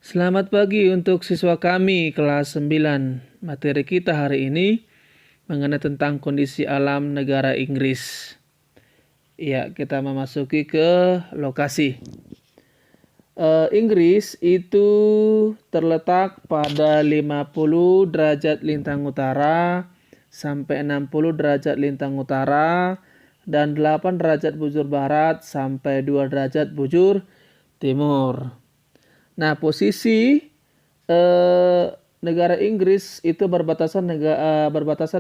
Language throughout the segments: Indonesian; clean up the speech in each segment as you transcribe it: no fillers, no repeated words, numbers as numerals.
Selamat pagi untuk siswa kami kelas 9. Materi kita hari ini mengenai tentang kondisi alam negara Inggris. Ya, kita memasuki ke lokasi. Inggris itu terletak pada 50 derajat lintang utara sampai 60 derajat lintang utara dan 8 derajat bujur barat sampai 2 derajat bujur timur. Nah, posisi negara Inggris itu berbatasan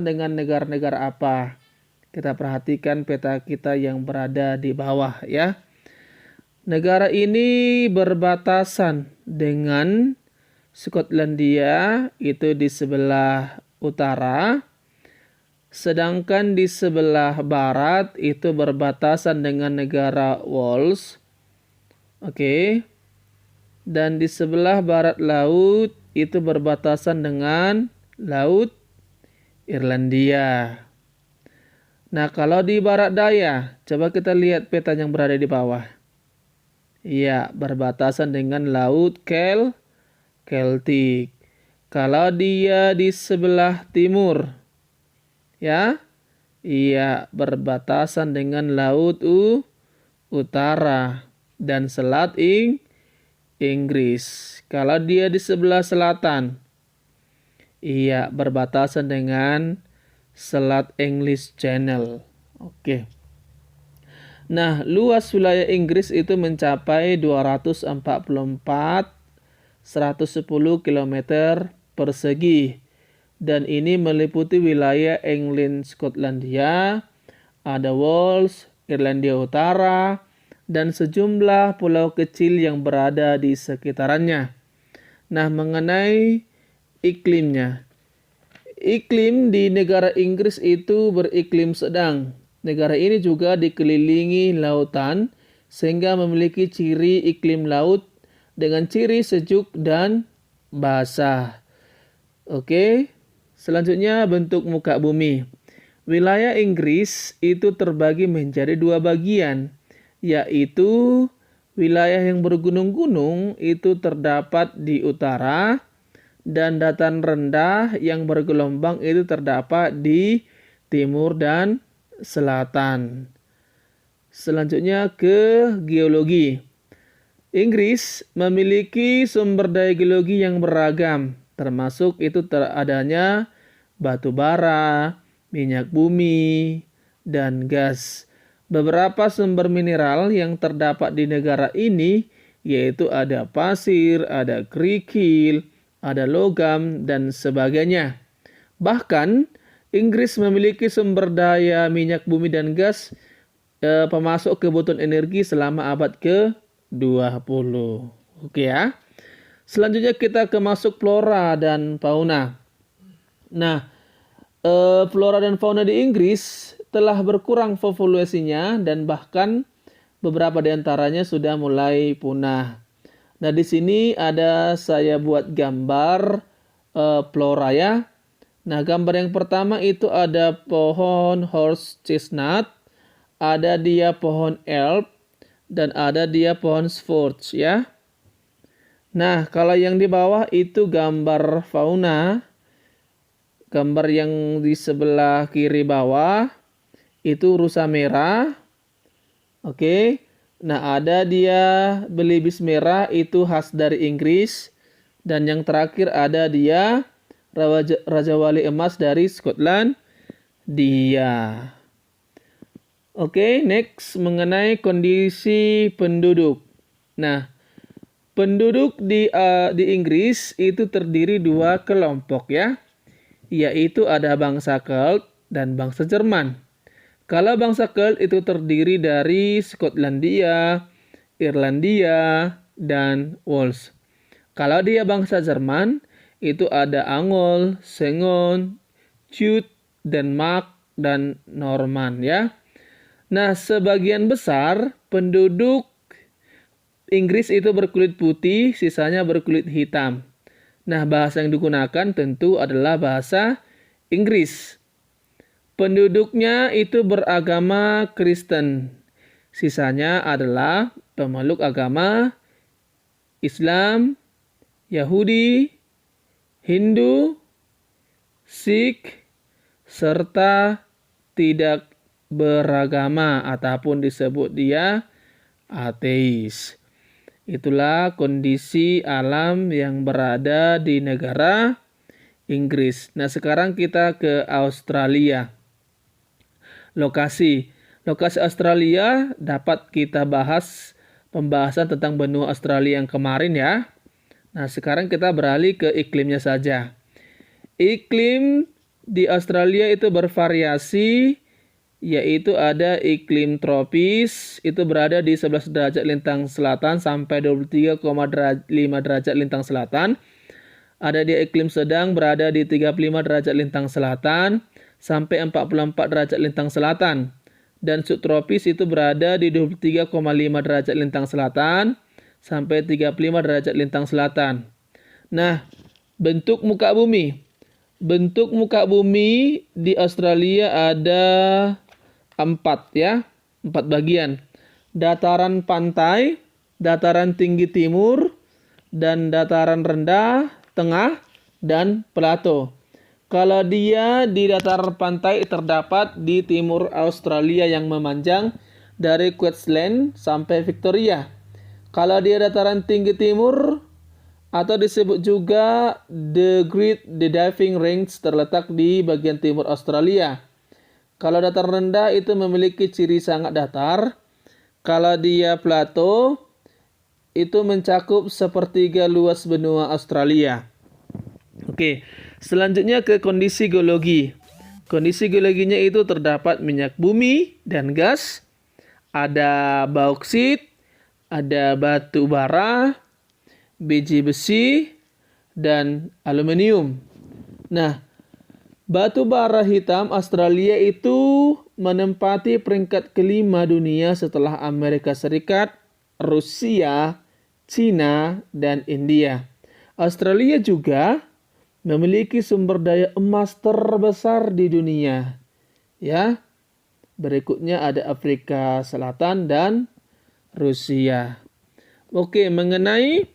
dengan negara-negara apa? Kita perhatikan peta kita yang berada di bawah ya. Negara ini berbatasan dengan Skotlandia itu di sebelah utara, sedangkan di sebelah barat itu berbatasan dengan negara Wales. Oke. Dan di sebelah barat laut itu berbatasan dengan Laut Irlandia. Nah, kalau di barat daya, coba kita lihat peta yang berada di bawah. Ya, berbatasan dengan Laut Keltik. Kalau dia di sebelah timur, ya, iya berbatasan dengan Laut Utara dan Selat Inggris. Kalau dia di sebelah selatan, iya berbatasan dengan Selat English Channel. Oke. Nah, luas wilayah Inggris itu mencapai 110 km persegi. Dan ini meliputi wilayah England, Skotlandia, ada Wales, Irlandia Utara, dan sejumlah pulau kecil yang berada di sekitarannya. Nah, mengenai iklimnya. Iklim di negara Inggris itu beriklim sedang. Negara ini juga dikelilingi lautan sehingga memiliki ciri iklim laut dengan ciri sejuk dan basah. Oke, selanjutnya bentuk muka bumi. Wilayah Inggris itu terbagi menjadi dua bagian, yaitu wilayah yang bergunung-gunung itu terdapat di utara dan dataran rendah yang bergelombang itu terdapat di timur dan selatan. Selanjutnya ke geologi. Inggris memiliki sumber daya geologi yang beragam, termasuk itu adanya batu bara, minyak bumi, dan gas. Beberapa sumber mineral yang terdapat di negara ini yaitu ada pasir, ada kerikil, ada logam, dan sebagainya. Bahkan Inggris memiliki sumber daya minyak bumi dan gas pemasok kebutuhan energi selama abad ke-20. Oke ya. Selanjutnya kita ke masuk flora dan fauna. Nah, flora dan fauna di Inggris telah berkurang populasinya dan bahkan beberapa di antaranya sudah mulai punah. Nah, di sini ada saya buat gambar flora ya. Nah, gambar yang pertama itu ada pohon horse chestnut, ada dia pohon elm, dan ada dia pohon spruce ya. Nah, kalau yang di bawah itu gambar fauna. Gambar yang di sebelah kiri bawah itu rusa merah. Oke. Nah, ada dia belibis merah itu khas dari Inggris. Dan yang terakhir ada dia Raja Wali Emas dari Scotland. Dia. Oke, next mengenai kondisi penduduk. Nah, penduduk di Inggris itu terdiri dua kelompok ya. Yaitu ada bangsa Celt dan bangsa Jerman. Kalau bangsa Celt itu terdiri dari Skotlandia, Irlandia, dan Wales. Kalau dia bangsa Jerman, itu ada Angol, Sengon, Jute, Denmark, dan Norman ya. Nah, sebagian besar penduduk Inggris itu berkulit putih, sisanya berkulit hitam. Nah, bahasa yang digunakan tentu adalah bahasa Inggris. Penduduknya itu beragama Kristen. Sisanya adalah pemeluk agama Islam, Yahudi, Hindu, Sikh, serta tidak beragama ataupun disebut dia ateis. Itulah kondisi alam yang berada di negara Inggris. Nah, sekarang kita ke Australia. Lokasi Australia dapat kita bahas pembahasan tentang benua Australia yang kemarin ya. Nah, sekarang kita beralih ke iklimnya saja. Iklim di Australia itu bervariasi, yaitu ada iklim tropis, itu berada di 11 derajat lintang selatan sampai 23,5 derajat lintang selatan. Ada di iklim sedang berada di 35 derajat lintang selatan sampai 44 derajat lintang selatan. Dan subtropis itu berada di 23,5 derajat lintang selatan sampai 35 derajat lintang selatan. Nah, bentuk muka bumi. Bentuk muka bumi di Australia ada 4 ya, 4 bagian. Dataran pantai, dataran tinggi timur, dan dataran rendah, tengah, dan plato. Kalau dia di dataran pantai terdapat di timur Australia yang memanjang dari Queensland sampai Victoria. Kalau dia dataran tinggi timur atau disebut juga The Diving Range terletak di bagian timur Australia. Kalau dataran rendah itu memiliki ciri sangat datar. Kalau dia plato itu mencakup sepertiga luas benua Australia. Oke, selanjutnya ke kondisi geologi. Kondisi geologinya itu terdapat minyak bumi dan gas, ada bauksit, ada batu bara, biji besi, dan aluminium. Nah, batu bara hitam Australia itu menempati peringkat kelima dunia setelah Amerika Serikat, Rusia, Cina, dan India. Australia juga memiliki sumber daya emas terbesar di dunia. Ya. Berikutnya ada Afrika Selatan dan Rusia. Oke, mengenai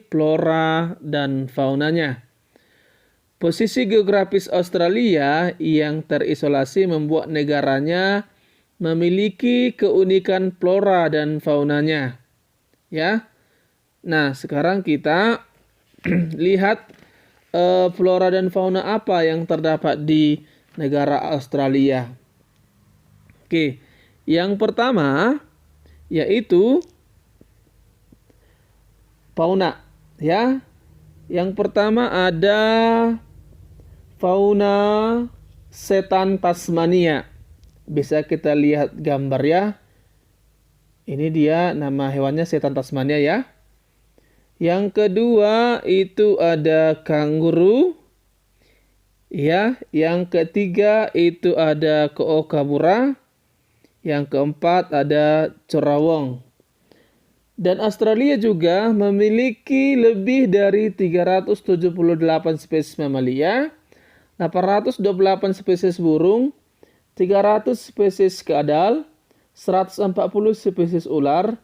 flora dan faunanya. Posisi geografis Australia yang terisolasi membuat negaranya memiliki keunikan flora dan faunanya. Ya. Nah, sekarang kita lihat flora dan fauna apa yang terdapat di negara Australia. Oke, yang pertama yaitu fauna, ya. Yang pertama ada fauna setan Tasmania. Bisa kita lihat gambar ya. Ini dia nama hewannya setan Tasmania ya. Yang kedua itu ada kanguru. Ya, yang ketiga itu ada kookamura. Yang keempat ada corawong. Dan Australia juga memiliki lebih dari 378 spesies mamalia, 828 spesies burung, 300 spesies keadal, 140 spesies ular,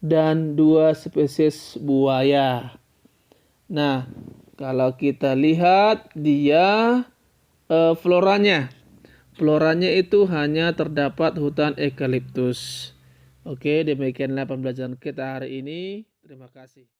dan 2 spesies buaya. Nah, kalau kita lihat dia floranya. Floranya itu hanya terdapat hutan eukaliptus. Oke, demikianlah pembelajaran kita hari ini. Terima kasih.